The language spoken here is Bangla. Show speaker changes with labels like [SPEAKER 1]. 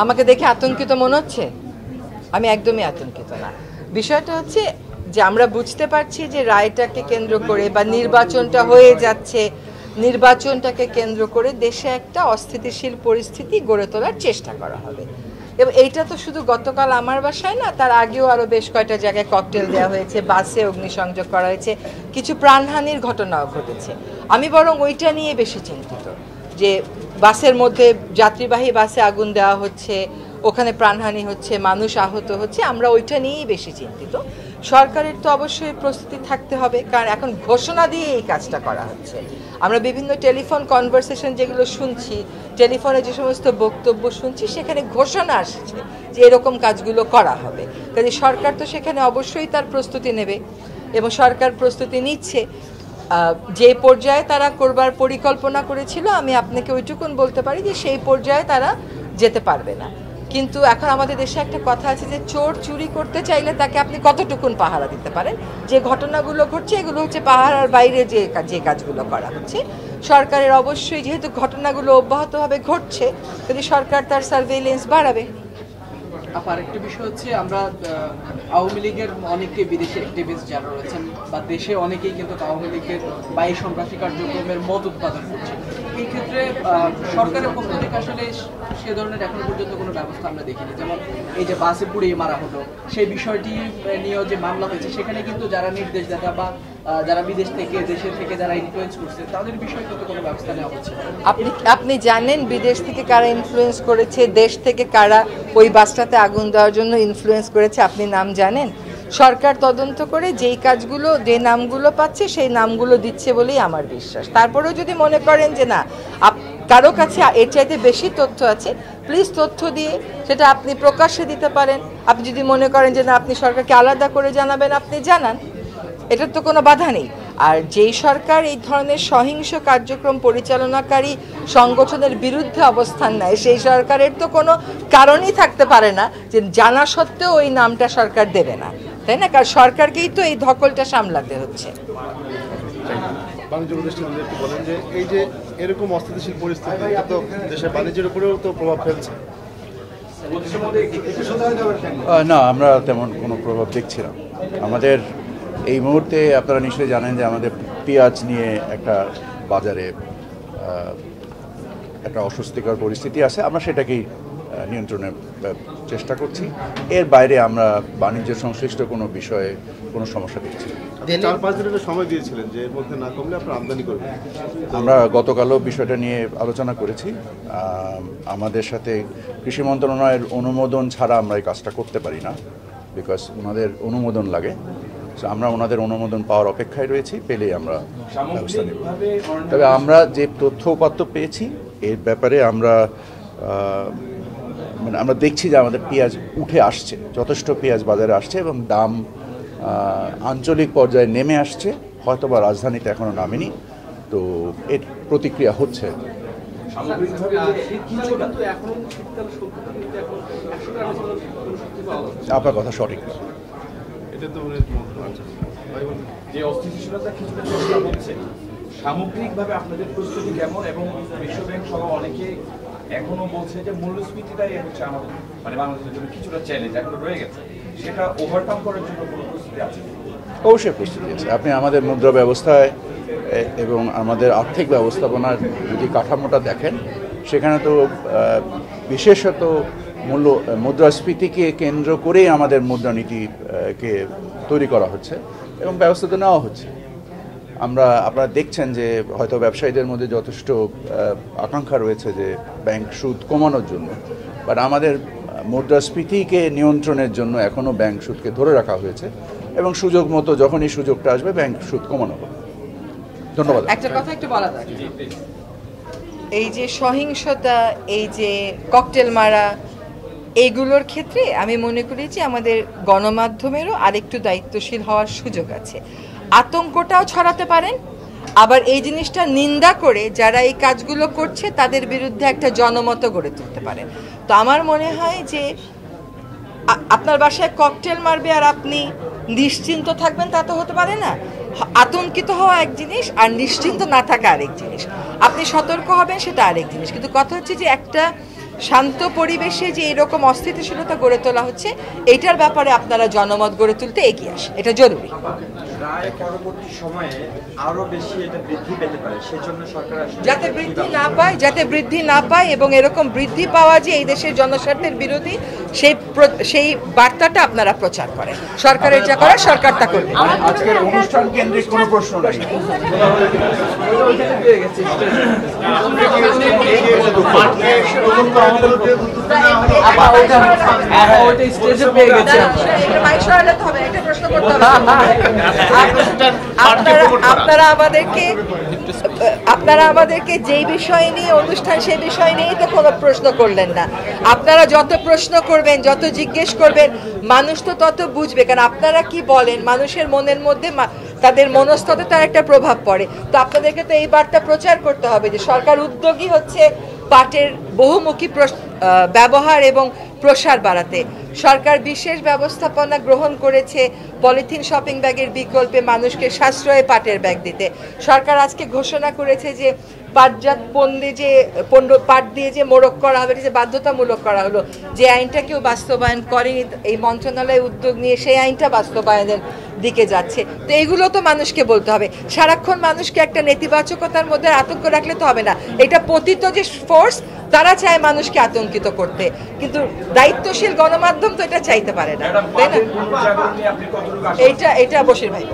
[SPEAKER 1] আমাকে দেখে আতঙ্কিত মনে হচ্ছে? আমি একদমই আতঙ্কিত না। বিষয়টা হচ্ছে যে আমরা বুঝতে পারছি যে রায়টাকে কেন্দ্র করে বা নির্বাচনটা হয়ে যাচ্ছে, নির্বাচনটাকে কেন্দ্র করে দেশে একটা অস্থিতিশীল পরিস্থিতি গড়ে তোলার চেষ্টা করা হবে। এবং এইটা তো শুধু গতকাল আমার বাসায় না, তার আগেও আরও বেশ কয়েকটা জায়গায় ককটেল দেওয়া হয়েছে, বাসে অগ্নিসংযোগ করা হয়েছে, কিছু প্রাণহানির ঘটনাও ঘটেছে। আমি বরং ওইটা নিয়ে বেশি চিন্তিত যে বাসের মধ্যে, যাত্রীবাহী বাসে আগুন দেওয়া হচ্ছে, ওখানে প্রাণহানি হচ্ছে, মানুষ আহত হচ্ছে, আমরা ওইটা নিয়েই বেশি চিন্তিত। সরকারের তো অবশ্যই প্রস্তুতি থাকতে হবে, কারণ এখন ঘোষণা দিয়ে এই কাজটা করা হচ্ছে। আমরা বিভিন্ন টেলিফোন কনভারসেশন যেগুলো শুনছি, টেলিফোনে যে সমস্ত বক্তব্য শুনছি, সেখানে ঘোষণা আসছে যে এরকম কাজগুলো করা হবে। কাজে সরকার তো সেখানে অবশ্যই তার প্রস্তুতি নেবে এবং সরকার প্রস্তুতি নিচ্ছে। যে পর্যায়ে তারা করবার পরিকল্পনা করেছিল, আমি আপনাকে ওইটুকুন বলতে পারি যে সেই পর্যায়ে তারা যেতে পারবে না। কিন্তু এখন আমাদের দেশে একটা কথা আছে যে চোর চুরি করতে চাইলে তাকে আপনি কতটুকুন পাহারা দিতে পারেন। যে ঘটনাগুলো ঘটছে এগুলো হচ্ছে পাহারার বাইরে যে কাজগুলো করা হচ্ছে। সরকারের অবশ্যই, যেহেতু ঘটনাগুলো অব্যাহতভাবে ঘটছে, যদি সরকার তার সার্ভেইলেন্স বাড়াবে।
[SPEAKER 2] আরেকটা বিষয় হচ্ছে, আমরা আওয়ামী লীগের অনেকে বিদেশি অ্যাক্টিভিস্ট যারা রয়েছেন বা দেশে অনেকেই কিন্তু আওয়ামী লীগের বা এই সন্ত্রাসী কার্যক্রমের মত উৎপাদন করছে। এই ক্ষেত্রে সরকারের পক্ষ থেকে আসলে সে ধরনের এখনো পর্যন্ত কোনো ব্যবস্থা আমরা দেখিনি। যেমন এই যে বাসে পুড়িয়ে মারা হলো, সেই বিষয়টি নিয়েও যে মামলা হয়েছে, সেখানে কিন্তু যারা নির্দেশদাতা বা যারা বিদেশ থেকে দেশে থেকে যারা ইনফ্লুয়েন্স করছে, তাদের বিষয়ে কিন্তু কোনো ব্যবস্থা নেওয়া হচ্ছে।
[SPEAKER 1] আপনি জানেন বিদেশ থেকে কারা ইনফ্লুয়েন্স করেছে, দেশ থেকে কারা ওই বাসটাতে আগুন দেওয়ার জন্য ইনফ্লুয়েন্স করেছে? আপনি নাম জানেন? সরকার তদন্ত করে যেই কাজগুলো, যে নামগুলো পাচ্ছে সেই নামগুলো দিচ্ছে বলেই আমার বিশ্বাস। তারপরেও যদি মনে করেন যে না, কারো কাছে এর চাইতে বেশি তথ্য আছে, প্লিজ তথ্য দিয়ে সেটা আপনি প্রকাশ্যে দিতে পারেন। আপনি যদি মনে করেন যে না, আপনি সরকারকে আলাদা করে জানাবেন, আপনি জানান, এটার তো কোনো বাধা নেই। আর যেই সরকার এই ধরনের সহিংস কার্যক্রম পরিচালনাকারী সংগঠনের বিরুদ্ধে অবস্থান নেয়, সেই সরকারের তো কোনো কারণই থাকতে পারে না যে জানা সত্ত্বেও ওই নামটা সরকার দেবে না, তাই না? কারণ সরকারকেই তো এই ধকলটা সামলাতে হচ্ছে।
[SPEAKER 3] বাণিজ্য প্রতিষ্ঠানদের একটু বলেন যে এই যে এরকম অস্থিতিশীল পরিস্থিতি, এটা তো দেশের বাণিজ্যের উপরেও তো প্রভাব ফেলছে।
[SPEAKER 4] না, আমরা তেমন কোনো প্রভাব দেখছি না। আমাদের এই মুহূর্তে আপনারা নিশ্চয়ই জানেন যে আমাদের পেঁয়াজ নিয়ে একটা বাজারে একটা অস্বস্তিকর পরিস্থিতি আছে। আমরা সেটাকেই নিয়ন্ত্রণের চেষ্টা করছি। এর বাইরে আমরা বাণিজ্য সংশ্লিষ্ট কোনো বিষয়ে কোনো সমস্যা দেখছি না।
[SPEAKER 3] 4-5 দিনের সময় দিয়েছিলেন যে এর মধ্যে না কমলে আপনারা আমদানি করবেন।
[SPEAKER 4] আমরা গতকালও বিষয়টা নিয়ে আলোচনা করেছি। আমাদের সাথে কৃষি মন্ত্রণালয়ের অনুমোদন ছাড়া আমরা এই কাজটা করতে পারি না, বিকজ ওনাদের অনুমোদন লাগে। আমরা ওনাদের অনুমোদন পাওয়ার অপেক্ষায় রয়েছি, পেলেই আমরা ব্যবস্থা নেব। তবে আমরা যে তথ্য উপাত্ত পেয়েছি এর ব্যাপারে আমরা আমরা দেখছি যে আমাদের পেঁয়াজ উঠে আসছে, যথেষ্ট পেঁয়াজ বাজারে আসছে এবং দাম আঞ্চলিক পর্যায়ে নেমে আসছে, হয়তো বা রাজধানীতে এখনও নামেনি। তো এর প্রতিক্রিয়া হচ্ছে। আপনার কথা সঠিক না।
[SPEAKER 5] যে অস্থিতিশীলতা কিছুটা চেষ্টা হচ্ছে, সামগ্রিকভাবে আপনাদের প্রস্তুতি কেমন? এবং বিশ্বব্যাংক সহ অনেকে এখনো বলছে যে মূল্যস্ফীতিটাই হচ্ছে আমাদের, মানে বাংলাদেশের জন্য কিছুটা চ্যালেঞ্জ এখনো রয়ে গেছে, সেটা ওভারকাম করার জন্য কোনো প্রস্তুতি আছে?
[SPEAKER 4] অবশ্যই প্রস্তুতি আছে। আপনি আমাদের মুদ্রা ব্যবস্থায় এবং আমাদের আর্থিক ব্যবস্থাপনার যদি কাঠামোটা দেখেন, সেখানে তো বিশেষত মুদ্রাস্ফীতিকে কেন্দ্র করেই আমাদের মুদ্রানীতিকে তৈরি করা হচ্ছে এবং ব্যবস্থা তো নেওয়া হচ্ছে। আপনারা দেখছেন যে হয়তো ব্যবসায়ীদের মধ্যে যথেষ্ট আকাঙ্ক্ষা রয়েছে যে ব্যাংক সুদ কমানোর জন্য, বাট আমাদের মুদ্রাস্ফীতিকে নিয়ন্ত্রণের জন্য এখনও ব্যাংক সুদকে ধরে রাখা হয়েছে এবং সুযোগ মতো যখনই সুযোগটা আসবে ব্যাংক সুদ কমানো হবে। ধন্যবাদ।
[SPEAKER 1] একটা কথা একটু বলা দরকার, এই যে সহিংসতা, এই যে ককটেল মারা, এইগুলোর ক্ষেত্রে আমি মনে করি যে আমাদের গণমাধ্যমেরও আরেকটু দায়িত্বশীল হওয়ার সুযোগ আছে। আতঙ্কটাও ছড়াতে পারেন, আবার এই জিনিসটা নিন্দা করে যারা এই কাজগুলো করছে তাদের বিরুদ্ধে একটা জনমত গড়ে তুলতে পারেন। তো আমার মনে হয় যে আপনার বাসায় ককটেল মারবে আর আপনি নিশ্চিন্ত থাকবেন, তা তো হতে পারে না। আতঙ্কিত হওয়া এক জিনিস আর নিশ্চিন্ত না থাকা আরেক জিনিস। আপনি সতর্ক হবেন, সেটা আরেক জিনিস। কিন্তু কথা হচ্ছে যে একটা শান্ত পরিবেশে যে এরকম অস্থিতিশীলতা গড়ে তোলা হচ্ছে, এইটার ব্যাপারে আপনারা জনমত গড়ে তুলতে এগিয়ে আসে, এটা জরুরি।
[SPEAKER 6] রায় পরবর্তী সময়ে আরো বেশি এটা বৃদ্ধি পেতে পারে, সেজন্য সরকার
[SPEAKER 1] যাতে বৃদ্ধি না পায় এবং এরকম বৃদ্ধি পাওয়া যে এই দেশের জনস্বার্থের বিরোধী, সেই বার্তাটা আপনারা প্রচার করেন। সরকারের যা করার সরকার তা করবে।
[SPEAKER 4] আজকের অনুষ্ঠান কেন্দ্রিক কোনো প্রশ্ন নাই।
[SPEAKER 2] স্টেজে পেয়ে গেছে।
[SPEAKER 1] আপনারা আমাদেরকে যেই বিষয় নিয়ে অনুষ্ঠান, সেই বিষয় নিয়েই তো কোনো প্রশ্ন করলেন না। আপনারা যত প্রশ্ন করবেন, যত জিজ্ঞেস করবেন, মানুষ তো তত বুঝবে। কারণ আপনারা কি বলেন, মানুষের মনের মধ্যে তাদের মনস্তত্ত্বে তার একটা প্রভাব পড়ে। তো আপনাদেরকে তো এই বার্তা প্রচার করতে হবে যে সরকার উদ্যোগী হচ্ছে পাটের বহুমুখী ব্যবহার এবং প্রসার বাড়াতে। সরকার বিশেষ ব্যবস্থাপনা গ্রহণ করেছে পলিথিন শপিং ব্যাগের বিকল্পে মানুষকে সাশ্রয়ে পাটের ব্যাগ দিতে। সরকার আজকে ঘোষণা করেছে যে পাটজাত পাট দিয়ে যে মোড়ক করা হবে, যে বাধ্যতামূলক করা হলো, যে আইনটা কেউ বাস্তবায়ন করেনি, এই মন্ত্রণালয় উদ্যোগ নিয়ে সেই আইনটা বাস্তবায়নের দিকে যাচ্ছে। তো এগুলো তো মানুষকে বলতে হবে। সারাক্ষণ মানুষকে একটা নেতিবাচকতার মধ্যে আতঙ্ক রাখলে তো হবে না। এটা পতিত যে ফোর্স, তারা চায় মানুষকে আতঙ্কিত করতে, কিন্তু দায়িত্বশীল গণমাধ্যম তো এটা চাইতে পারে না, তাই না? এটা বশির ভাই